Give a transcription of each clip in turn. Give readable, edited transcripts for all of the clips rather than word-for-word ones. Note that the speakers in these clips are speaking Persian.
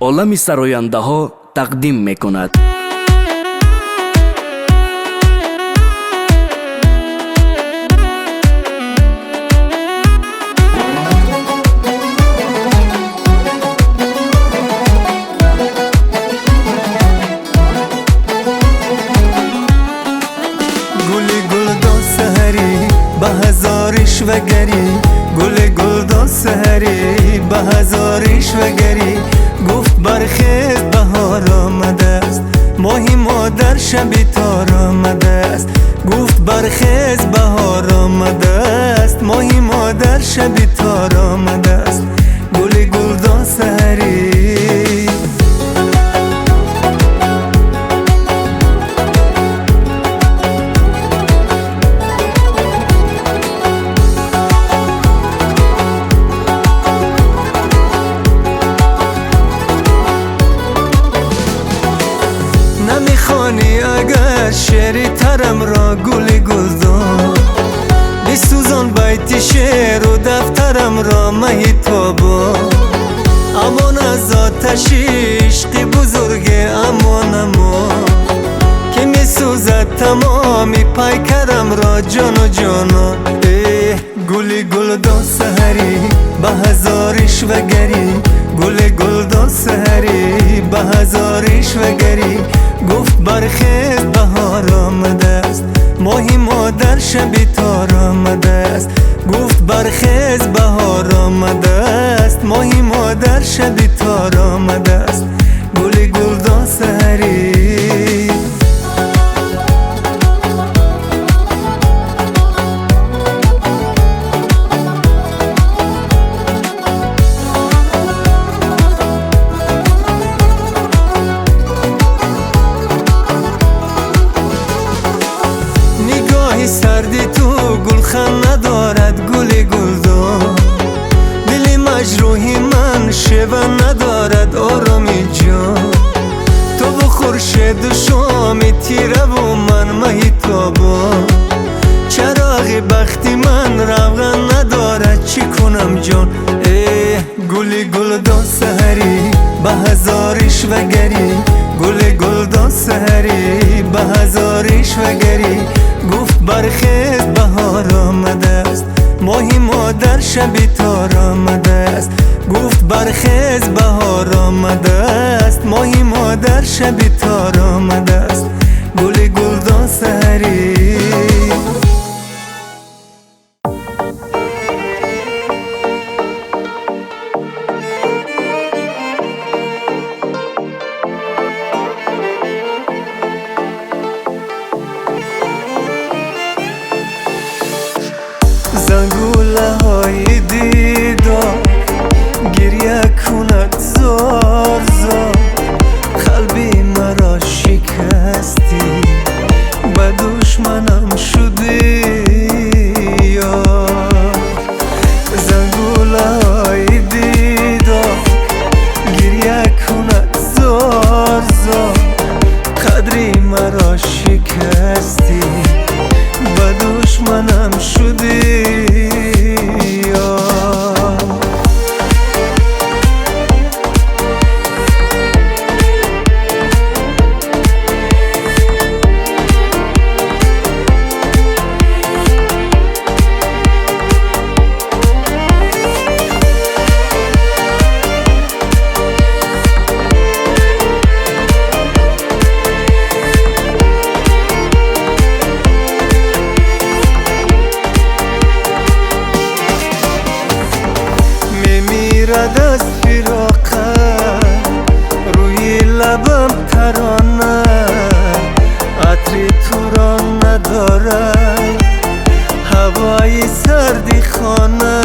олами сарояндаҳо тақдим мекунад. گلی گلدان سحری به هزارش وگری گلی گلدان سحری به هزارش وگری گفت برخیز بهار آمده است ماهی مادر شبی تار آمده است گفت برخیز بهار آمده است ماهی مادر شبی تار آمده است گلی گلدان سحری نمیخوانی اگر شعری ترم را گلی گلدان بسوزان بیت شعر و دفترم را مهیتابا امان از آتش عشق بزرگ امان اما که میسوزد تمامی پیکرم را جان و جانا گلی گلدان سحری به هزارش وگری گلی گلدان سحری به هزارش وگری گفت برخیز بهار آمده است ماهی مادر شبی تار آمده است گفت برخیز بهار آمده است ماهی مادر شبی تار آمده است گلی گلدان سحری سردی تو گلخن ندارد گلی گلدان دلی مجروحی من شیوه ندارد آرامی جان تو و خورشید و شامی تیره و من مهیتابا چراغ بختی من روغن ندارد چی کنم جان گلی گلدان سحری به هزارش وگری گلی گلدان سحری به هزارش وگری گفت برخیز بهار آمده است ماهی مادر شبی تار آمده است گفت برخیز بهار آمده است ماهی مادر شبی تار آمده است گلی گلدان سحری زنگوله های دیدار گریه کند زار زار قلبی مرا شکستی به دشمنم شدی یار زنگوله های دیدار گریه کند زار زار قدری مرا شکستی به دشمنم شدی میرد از فراقت روی لبم ترانه عطری تو را ندارد هوای سردی خانه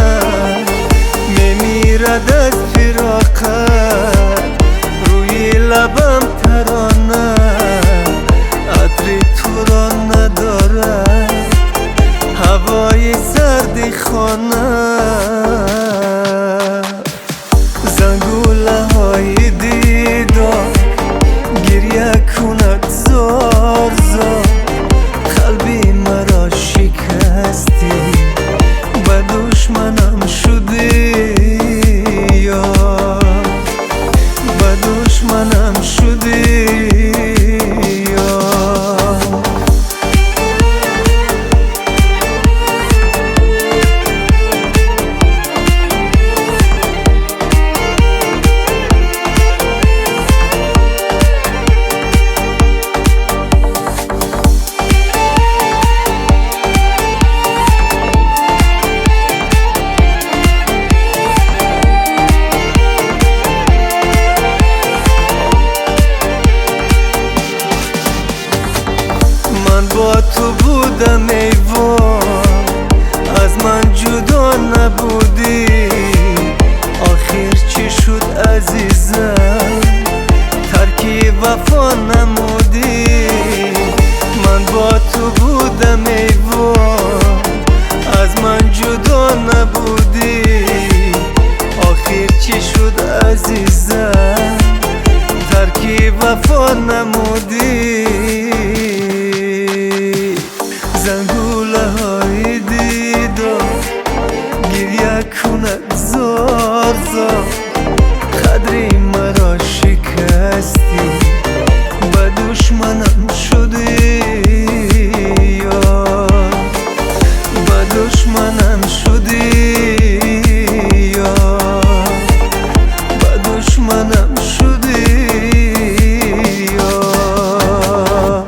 میرد از فراقت روی لبم ترانه عطری تو را ندارد هوای سردی خانه زنگوله های دیدار گریه کند زار زار قلبی مرا شکستی به دشمنم شدی یا شد عزیزم ترکی وفا نمودی من با تو بودم ای وای از من جدا نبودی آخر چی شد عزیزم ترکی وفا نمودی زنگوله های دیدار گریه کند زار زار قدری مرا شکستی به دشمنم شدی یار به دشمنم شدی یار به دشمنم شدی یار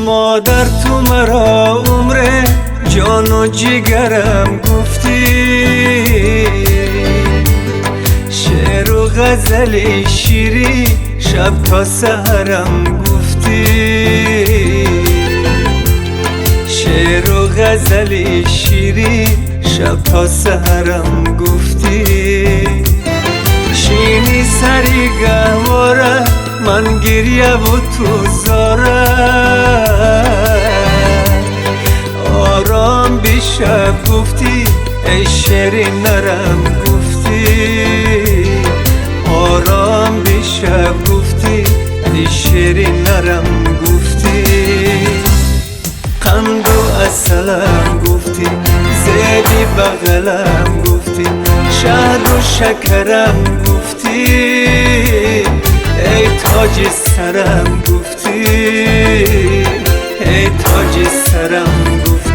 مادر تو مرا عمر جان و جگرم گفتی شعر و غزل شیری شب تا سحرم گفتی شعر و غزل شیری شب تا سحرم گفتی شینی سری گهواره من گریه و تو زاره آرام بیشب گفتی ای شعری نرم گفتی آرام بیشب گفتی ای شعری نرم گفتی قند و اصلم گفتی زیدی بغلم گفتی شهد و شکرم گفتی ای تاج سرم گفتی ای تاج سرم گفتی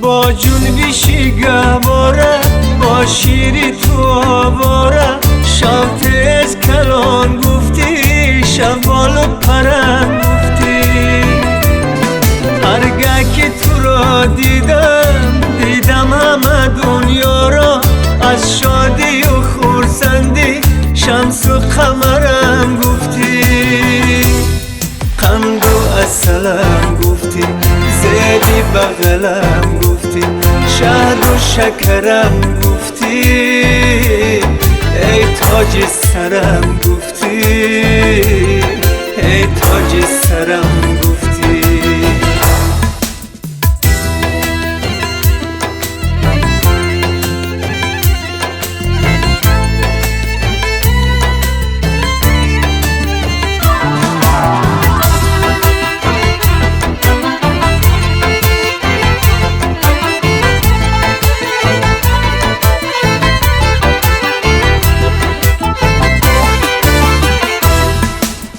با جنبشی گواره با شیری تو آواره شب تیز کلان گفتی شب بالو پرم گفتی هرگاه که تو را دیدم همه دنیا را از شادی و خورسندی شمس و قمرم گفتی قند و اصلم گفتی زیدی بغلم گفتی شهد و شکرم گفتی ای تاج سرم گفتی ای تاج سرم گفتی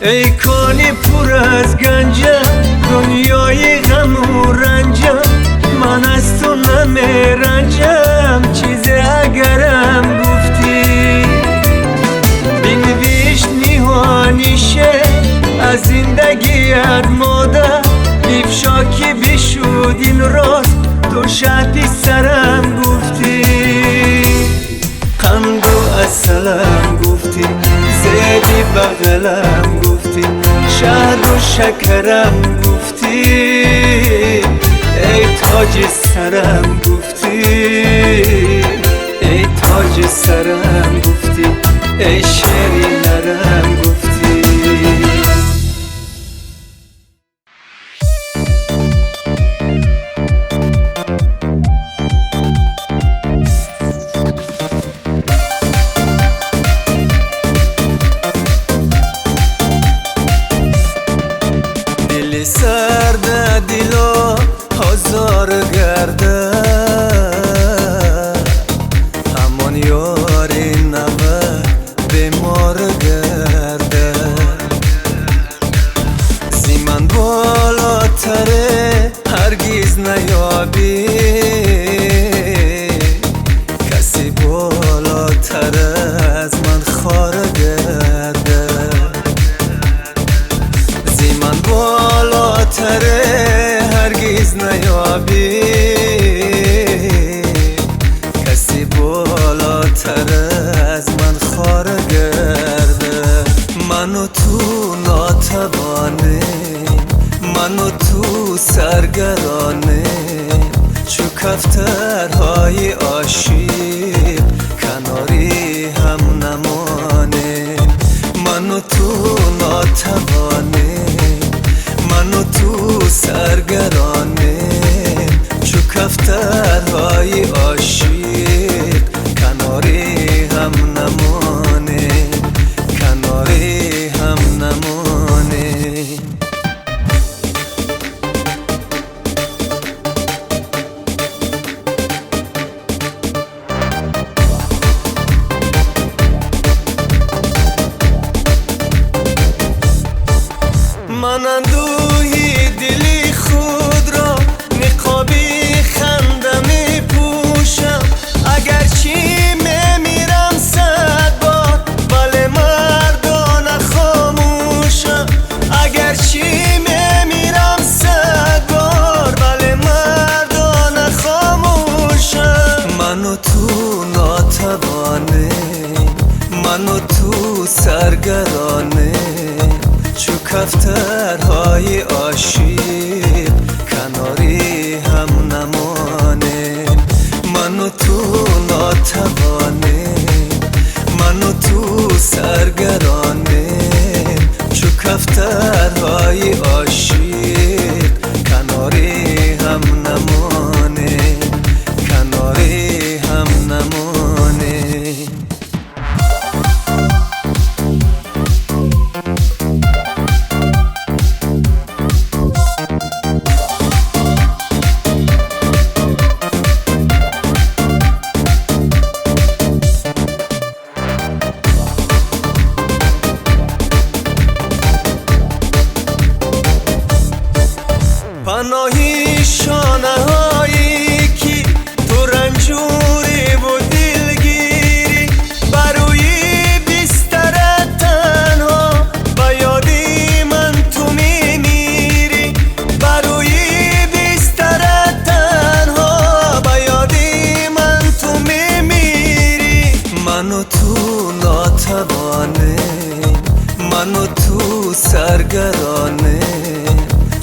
ای کانی پر از گنجم دنیای غم و رنجم من از تو نمیرنجم چیزی اگرم گفتی بینویش نیهانیشه از زندگیت مادر افشا که بشود این راست تو شبی سرم گفتی قند و اصلم گفتی زیدی بغلم گفتی شهد و شکرم گفتی ای تاج سرم گفتی ای تاج سرم گفتی ای شعری نرم گفتی بیمار گرده همان یاری نوه بیمار گرده زیمن بالاتره هرگیز نیابی کسی بالاتره از من خار گرده زیمن بالاتره هرگیز نیابی کسی بالاتره از من خار گرده من و تو ناتوانه من و تو سرگرانه چو کفترهای عاشق کناری هم نمانه من و تو ناتوانه من و تو سرگرانه چو کفترهای عاشق کناری هم نمانه کناری هم نمانه من اندوهی دلی خود را نقابی خنده می پوشم اگرچه میمیرم 100 بار ولی مردانه خاموشم اگرچه میمیرم 100 بار ولی مردانه خاموشم من و تو ناتوانه من و تو سرگرانه چو کفترهای عاشق کناری هم نمانه من و تو ناتوانه من و تو سرگرانه چو کفترهای عاشق کناری هم نمانه کناری هم نمانه پناهی شانه هایی که تو رنجوری و دلگیری بروی بستر تنها با یادی من تو میمیری بروی بستر تنها با یادی من تو میمیری من و تو ناتوانه من و تو سرگرانه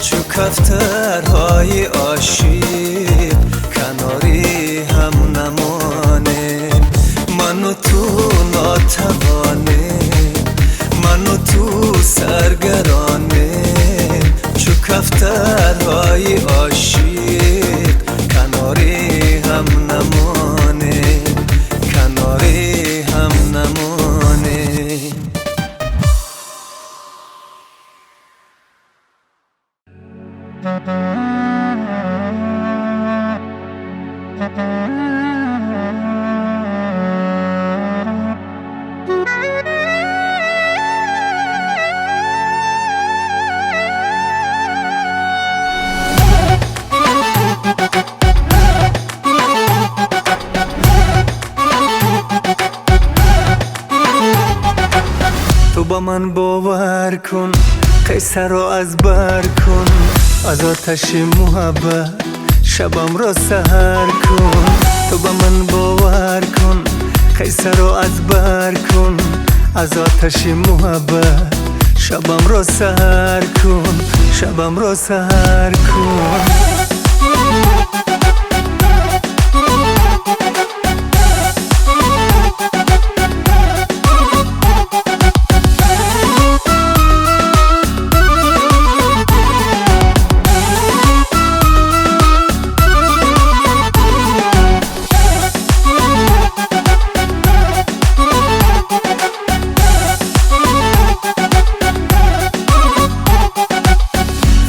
چو کفترهای عاشق کناری هم نمانه من و تو ناتوانه من و تو سرگرانه چو کفترهای عاشق کناری هم نمانه کناری هم نمانه تو با من باور کن قصه را از بر کن از آتش محبت شبم را سحر کن تو با من باور کن قصه را از بر کن از آتش محبت شبم را سحر کن شبم را سحر کن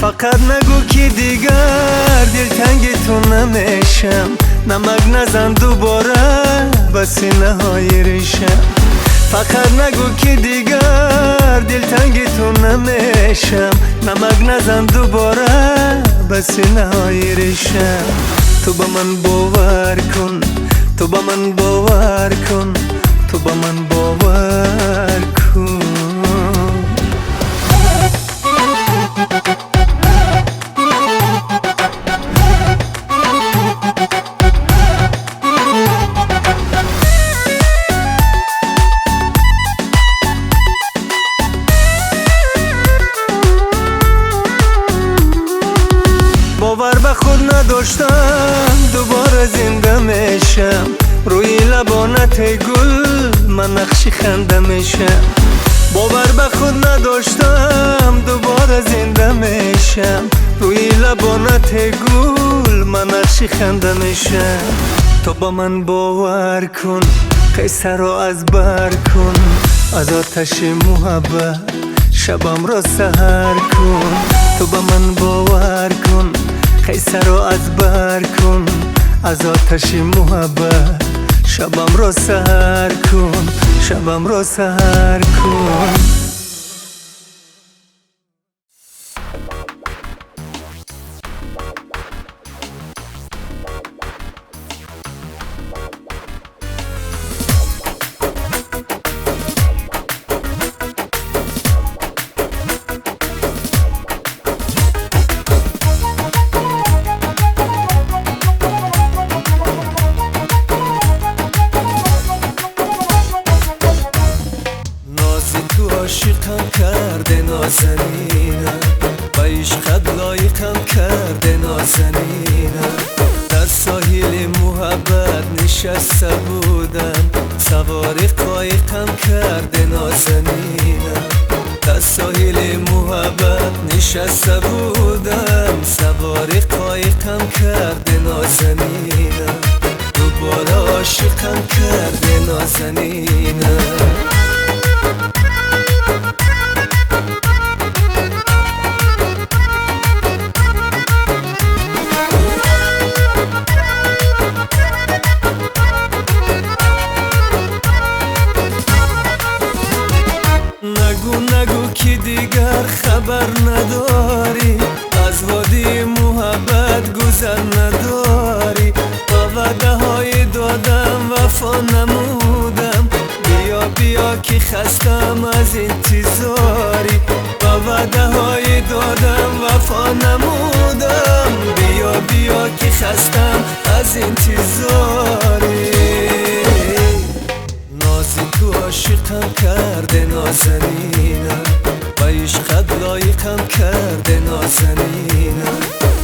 فقط نگو که دیگر دلتنگ تو نمیشم، نمک نزن دوباره به سینه های ریشم. فقط نگو که دیگر دلتنگ تو نمیشم، نمک نزن دوباره به سینه های ریشم. تو با من باور کن، تو با من باور کن، تو با من باور کن. باور به خود نداشتم دوباره زنده میشم، روی لبانت گل من نقش خنده میشم. باور به خود نداشتم دوباره زنده میشم، روی لبانت گل من نقش خنده میشم. تو با من باور کن، قصه را از بر کن، از آتش محبت شبم را سحر کن. تو با من باور کن، قصه را از بر کن، از آتش محبت شبم را سحر کن، شبم را سحر کن. عاشقم کرده نازنینم، با عشقت لایقم کرده نازنینم. در ساحل محبت نشسته بودم، سوار قایقم کرده نازنینم. در ساحل محبت نشسته بودم، سوار قایقم کرده نازنینم. دوباره عاشقم کرده نازنینم. نگو که دیگر خبر نداری، از وادی محبت گذر نداری. با وعده های دادم وفا نمودم، بیا که خستم از انتظاری. با وعده های دادم وفا نمودم، بیا که خستم از انتظاری. تو عاشقم کرده نازنینم، با عشقت لایقم کرده نازنینم.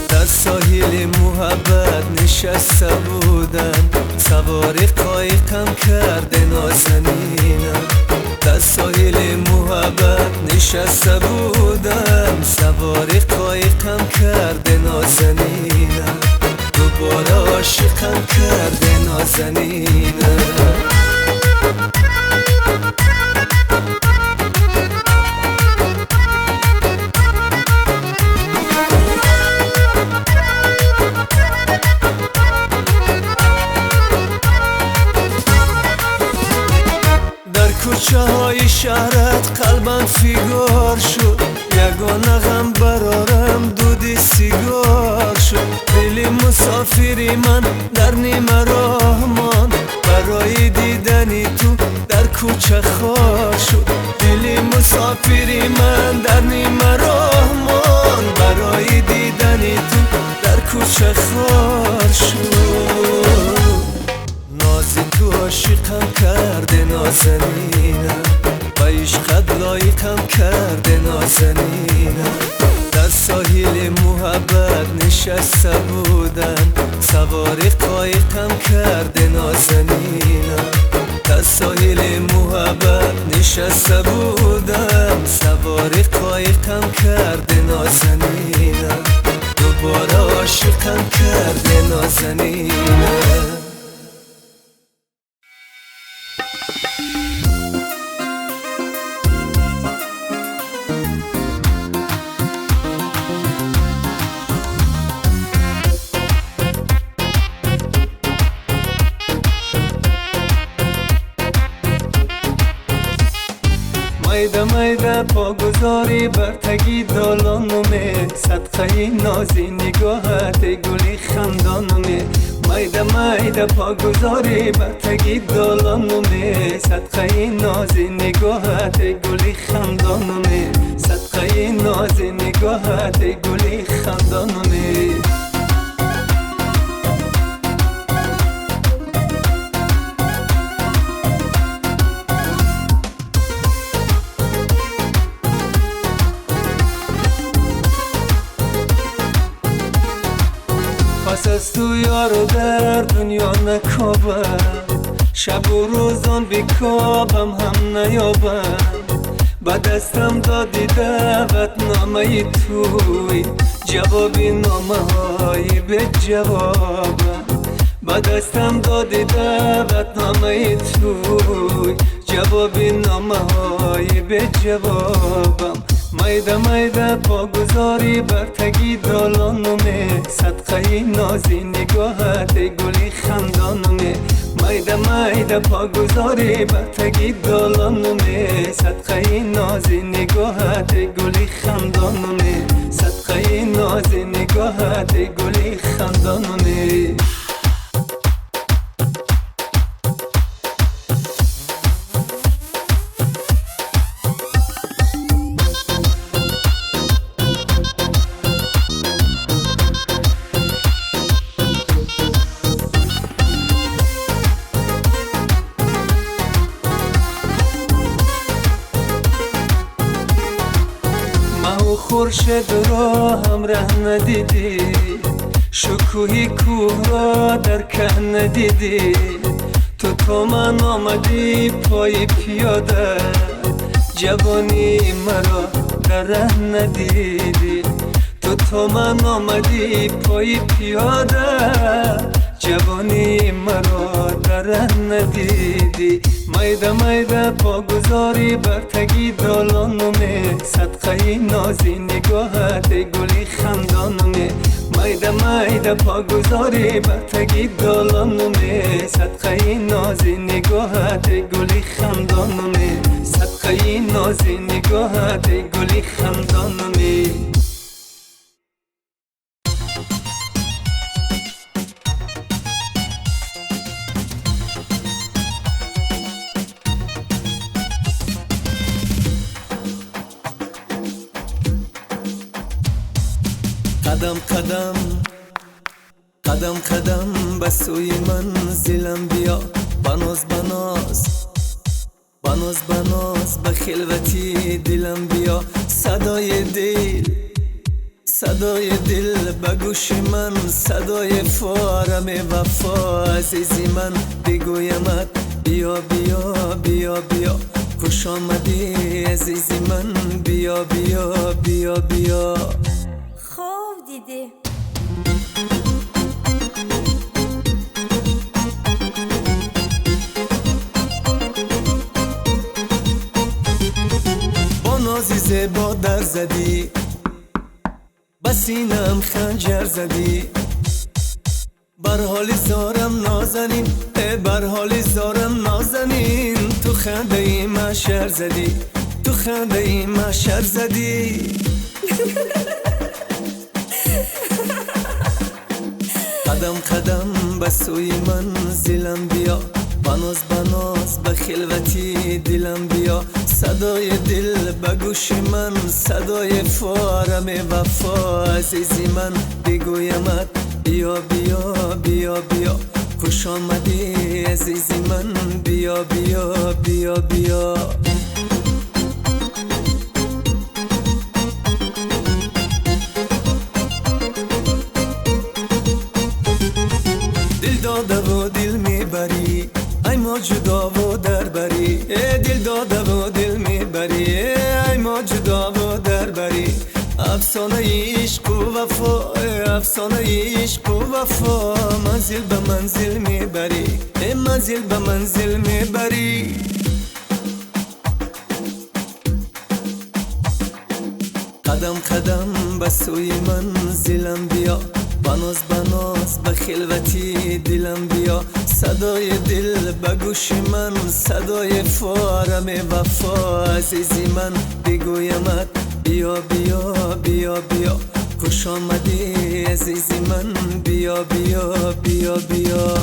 در ساحل محبت نشسته بودم، سوار قایقم کرده نازنینم. در ساحل محبت نشسته بودم، سوار قایقم کرده نازنینم. دوباره عاشقم کرده نازنینم. کوچه های شهرت قلبم فیگار شد، یگانه غم برارم دود سیگار شد. دل مسافری من در نیمه راه ماند، برای دیدنی تو در کوچه خار شد. دل مسافری من در نیمه راه ماند، برای دیدنی تو در کوچه خار شد. تو عاشقم کرده نازنینم، با عشقت لایقم کرده نازنینم. در ساحل محبت نشسته بودم، سوار قایقم کرده نازنینم. در ساحل محبت نشسته بودم، سوار قایقم کرده نازنینم. دوباره عاشقم کرده نازنینم. میده پا گذاری برتگی دالانومه صدقه نازی نگاهت گلی خندانومه میده میده پا گذاری برتگی دالانومه صدقه نازی نگاهت گلی خندانومه صدقه نازی نگاهت گلی خندانومه پس از تو یارو در دنیا نکابم شب و روزان بیکابم هم نیابم با دستم دادی دعوت نامه توی جوابی نامه های به جوابم با دستم دادی دعوت نامه توی جوابی نامه های به جوابم میده میده پا گذاری برتگی دالانومه صدقه نازی نگاهت گلی خندانومه میده میده پا گذاری برتگی دالانومه صدقه نازی نگاهت گلی خندانومه صدقه نازی نگاهت گلی خندانومه خورشید را هم ره ندیدی شکوهی کوه را در که ندیدی تو من آمدی پای پیاده جوانی مرا در ره ندیدی تو من آمدی پای پیاده جوانی مرا در ره ندیدی میده میده پا گذاری برتگی دالانومه صدقه نازی نگاهت گلی خندانومه میده میده پا گذاری برتگی دالانومه صدقه نازی نگاهت گلی خندانومه صدقه نازی نگاهت گلی خندانومه قدم قدم قدم قدم به سوی منزلم بیا بناز بناز بناز بناز به خلوتی دلم بیا صدای دل به گوش من صدای فارم وفا عزیزی من بگویمت بیا بیا بیا بیا خوش آمدی عزیزی من بیا بیا بیا بیا خوب دیدی با نازی زیبا در زدی بسینم خنجر زدی بر حال زارم نازنین بر حال زارم نازنین تو خنده ای محشر زدی تو خنده ای محشر زدی قدم قدم به سوی منزلم بیا بناز بناز به خلوتی دلم بیا صدای دل به گوش من صدای فارم وفا عزیزی من بگویمت بیا بیا بیا بیا خوش آمدی عزیزی من بیا بیا بیا بیا دل داده و دل میبری ای ما جدا و در بری دل داده و دل میبری ای ما جدا و در بری افسانه عشق و وفا افسانه عشق و وفا منزل به منزل میبری منزل به منزل میبری قدم قدم به سوی منزلم بیا بناز بناز به خلوتی دلم بیا صدای دل به گوش من صدای فارم وفا عزیزی من میگویمت بیا بیا بیا بیا، خوش آمدی عزیزی من، بیا بیا بیا بیا.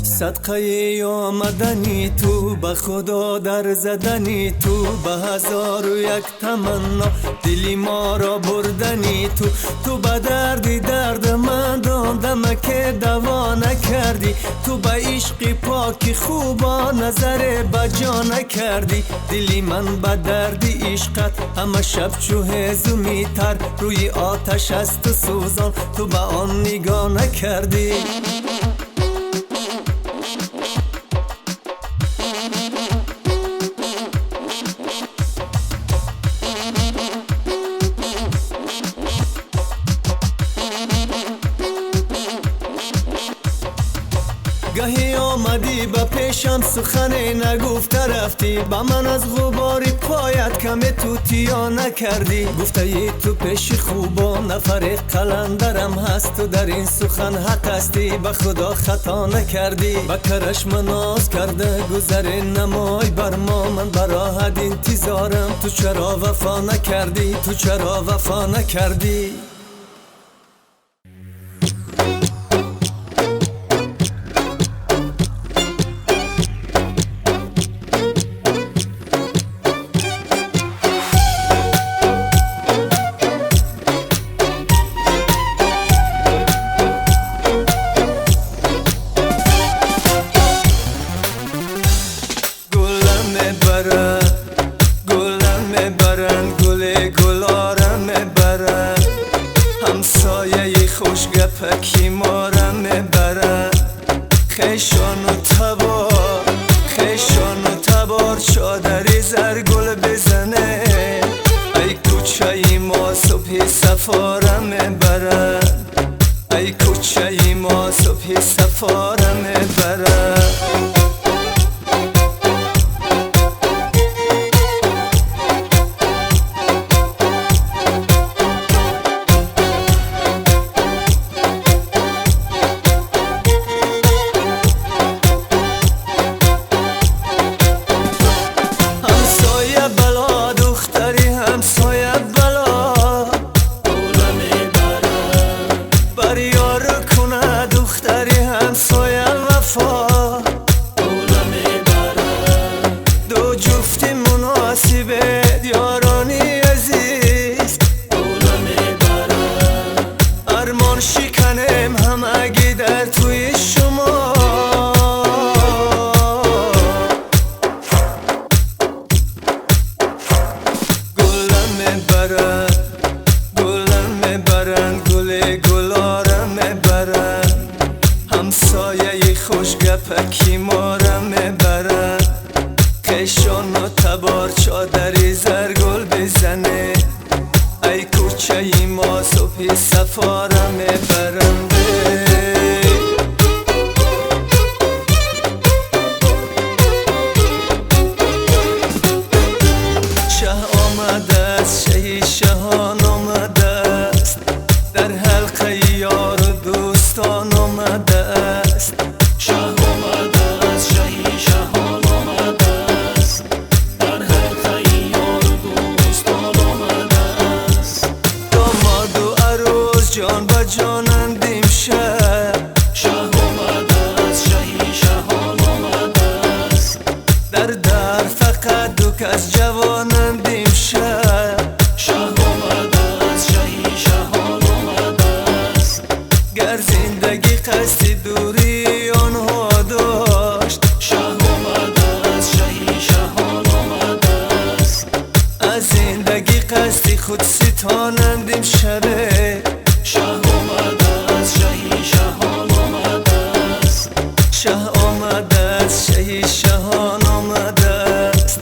صدقه آمدنی تو، به خدا در زدنی تو، به 1001 تمنا دلی ما را بردنی تو. تو به دردی درد من داندم که دوا نکردی، تو به عشق پاکی خوبا نظر به جا نکردی. دلی من به دردی عشقت همه شب چو هزومی تر، روی آتش از تو سوزان تو به آن نگاه نکردی. گاهی آمدی به پیشم سخن نگفته رفتی، با من از غباری پایت کم توتیا نکردی. گفته ای تو پیش خوبا نفر قلندرم هست، تو در این سخن حق هستی، به خدا خطا نکردی. به کرشم ناز کرده گذر نمای بر ما، من براحت انتظارم، تو چرا وفا نکردی، تو چرا وفا نکردی. گلم میبرن گل گلارم میبرن، همسایه خوش گپکی مارم میبرن. خیشان و تبار خیشان و تبار چادری زر گل بزنه، ای کوچه ای ما صبح سفارم میبرن، ای کوچه ای ما صبح سفارم میبرن. دو جفتی مناسبه یارانی عزیز، ارمان شکنم همگی در توی شما. گلم میبرن گل گلارم میبرن، همسایه خوش گپکی مارم میبرن. خیشان و تبار چادری زرگل بزنه، ای کوچه ای ما صبح سفارم میبرن. شه آمده است، شهی شهان آمده است، در حلقه یار و دوستان آمده است. شه آمده است، شهی شهان آمده است، در حلقه یار و دوستان آمده است. داماد و عروس جان به جانند امشب، شه آمده است، شهی شهان آمده است، در فقط دو کس جوانند امشب. شه آمده است، شهی شهان آمده است، گر زندگی قصد دوری آنها داشت. شه آمده است، شهی شهان آمده است، از زندگی قصد خود ستانند امشبه. شه آمده است، شهی شهان آمده است، شه آمده است، شهی شهان آمده است،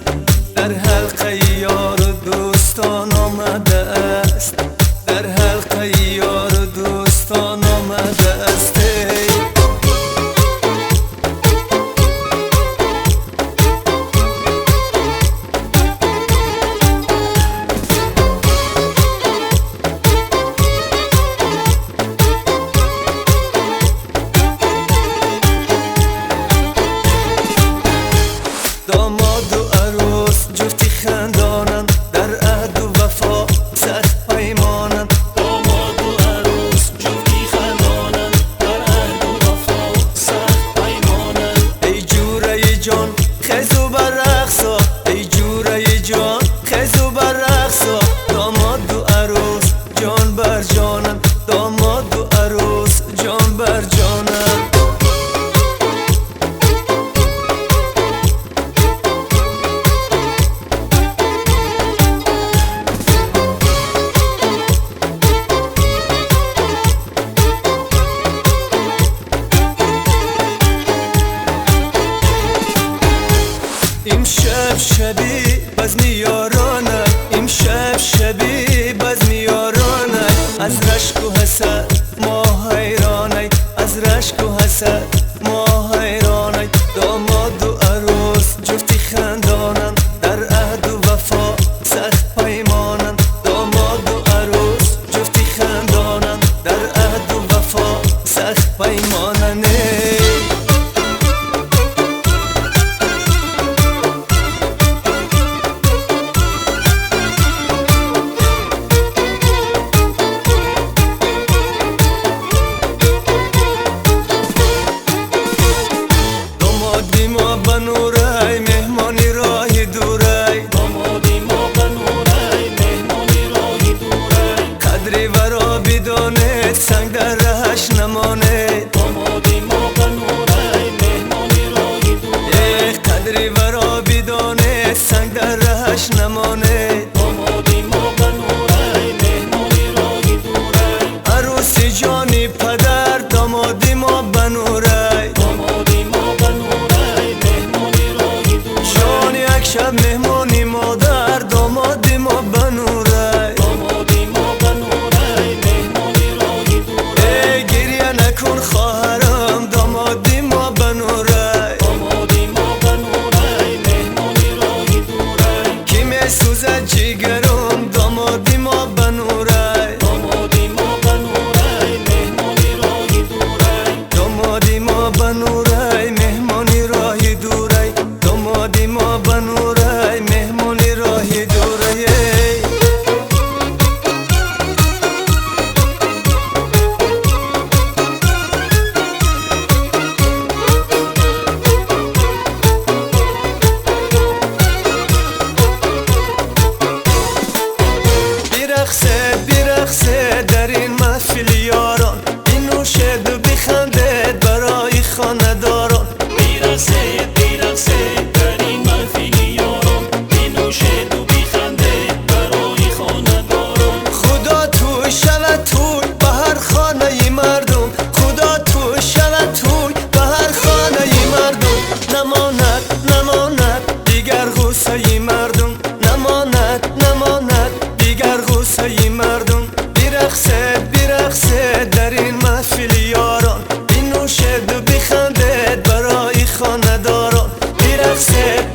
در حلقه یار و دوستان آمده است، در حلقه یار و دوستان آمده است. قدری ورا بدونه سنگ در رهش نمانه دامادی ما بنورای مهمانی رای دوره قدری ورا بدونه سنگ در رهش نمانه دامادی ما بنورای مهمانی رای دوره عروسی جانی پدر دامادی ما بنوره دامادی ما بنورای مهمانی رای دوره جان یک شب مهمانی مادر دامادی ما بنوره دامادی ما بنورای مهمانی رای دوره گریه نکن خواهرم دامادی ما بنوره دامادی ما بنورای مهمانی رای دوره کی می سوزد جیگرم دامادی ما بنوره دامادی ما بنورای مهمانی رای دوره دامادی ما بنوره مهمانی راهی دوره دامادی ما بنوره مهمانی راهی دوره بیرقصه در این محفل یاران این نوشد و بخندد برای خانداران بیرقصه در این محفل یاران بنوشد و بخندد برای خانه‌داران خدا تو شود توی به هر خانه مردم خدا تو شود توی به هر خانه مردم نماند دیگر غصه مردم نماند دیگر غصه مردم بیرقصه در این محفل یاران این نوشد و بخندد برای خانداران بیرقصه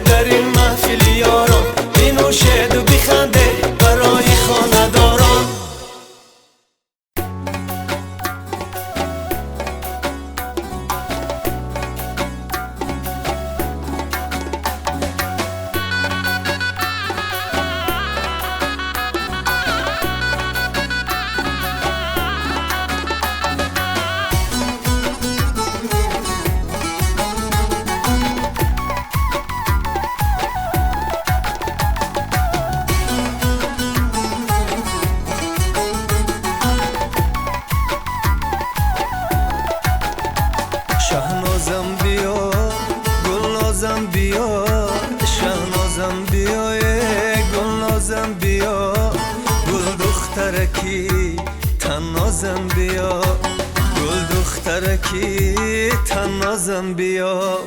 در این محفل یاران این نوشد و بخندد برای خانداران شهنازم بیا گلنازم بیا شهنازم بیا گلنازم بیا گل دخترکی تنازم بیا گل دخترکی تنازم بیا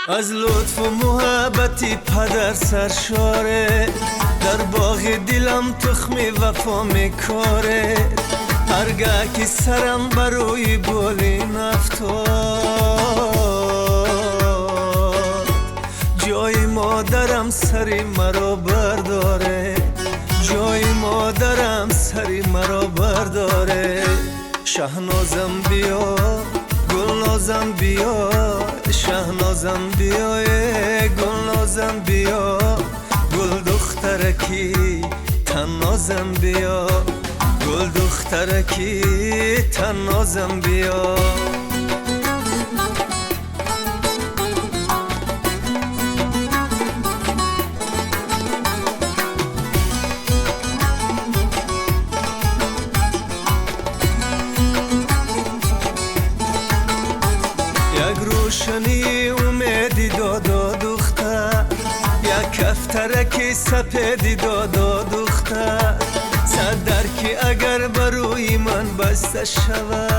از لطف و محبتی پدر سرشاره در باغ دلم تخم وفا میکاره هرگاه که سرم بروی بالین افتاد جای مادرم سری مرا برداره جای مادرم سری مرا برداره شهنازم بیا گلنازم بیا شهنازم بیا گلنازم بیا گل دخترکی تنازم بیا گل دخترکی تنازم بیا روشنی اومدی دادا دختر یک کفترکی سپیدی دادا دختر صد در که اگر بروی من بسته شود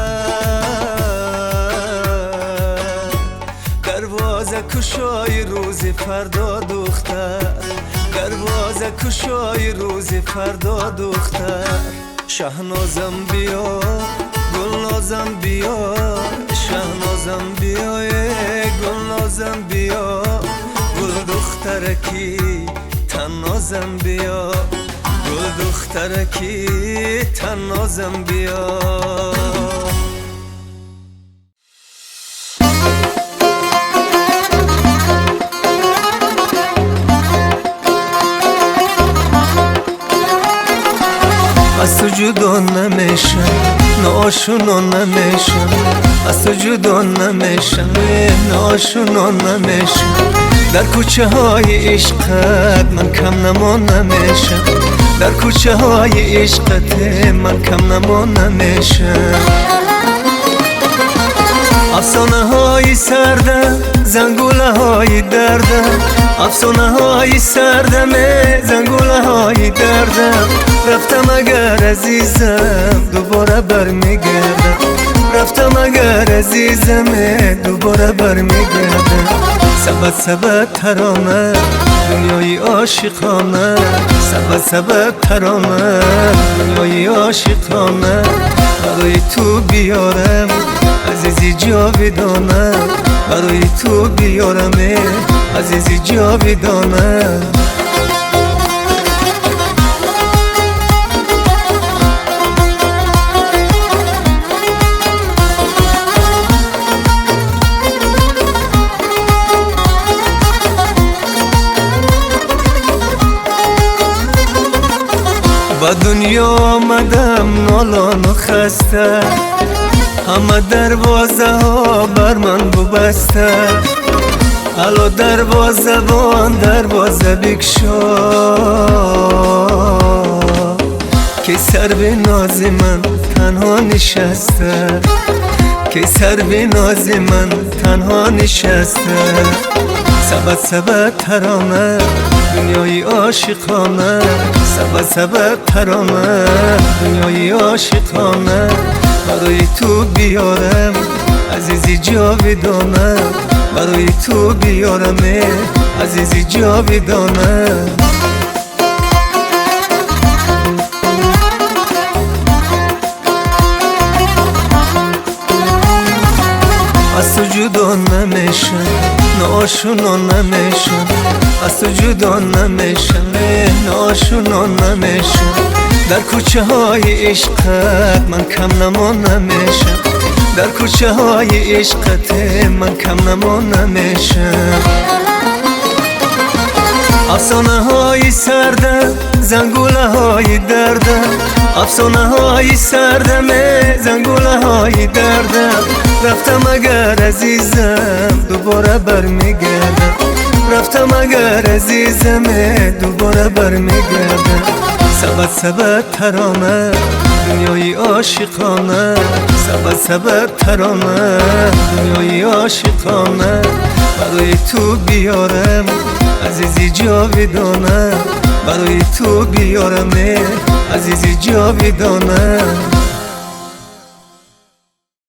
دروازه کشای روز فردا دختر دروازه کشای روز فردا دختر شهنازم بیا گلنازم بیا شهنازم بیا گلنازم بیا گل دختر دخترکی تنازم بیا گل دخترکی تنازم بیا از تو جدا نمیشم ناشونا نمیشم از تو جدا نمیشم ناشونا نمیشم در کوچه های عشقت من کم نما نمیشم در کوچه های عشقت من کم نما نمیشم افسانه های سردم زنگوله های دردم افسانه های سردم زنگوله های دردم رفتم اگر عزیزم دوباره برمیگردم رفتم اگر عزیزم دوباره برمیگردم سبت سبت ترانه دنیای عاشقانه سبت سبت ترانه دنیای عاشقانه برای تو بیارم عزیزی جاودانه برای تو بیارم عزیزی جاودانه با دنیا آمدم نالان و خسته همه دروازه ها بر من ببسته حالا دروازه بان دروازه بگشا که سر به ناز من تنها نشسته که سر به ناز من تنها نشسته سبت سبت ترانه دنیای عاشقانه سبت سبت ترانه دنیای عاشقانه برای تو بیارم عزیزی جاودانه برای تو بیارم عزیزی جاودانه از تو جدا نمیشم ناشونا نمیشم از تو جدا نمیشم ناشونا نمیشم در کوچه های عشقت من کم نما نمیشم در کوچه های عشقت من کم نما نمیشم افسانه های سردم زنگوله های دردم افسانه های سردم زنگوله های دردم رفتم اگر عزیزم دوباره برمیگردم رفتم اگر عزیزم دوباره برمیگردم سبت سبت ترانه دنیای عاشقانه سبت سبت ترانه دنیای عاشقانه برای تو بیارم عزیزی جاودانه برای تو بیارم عزیزی جاودانه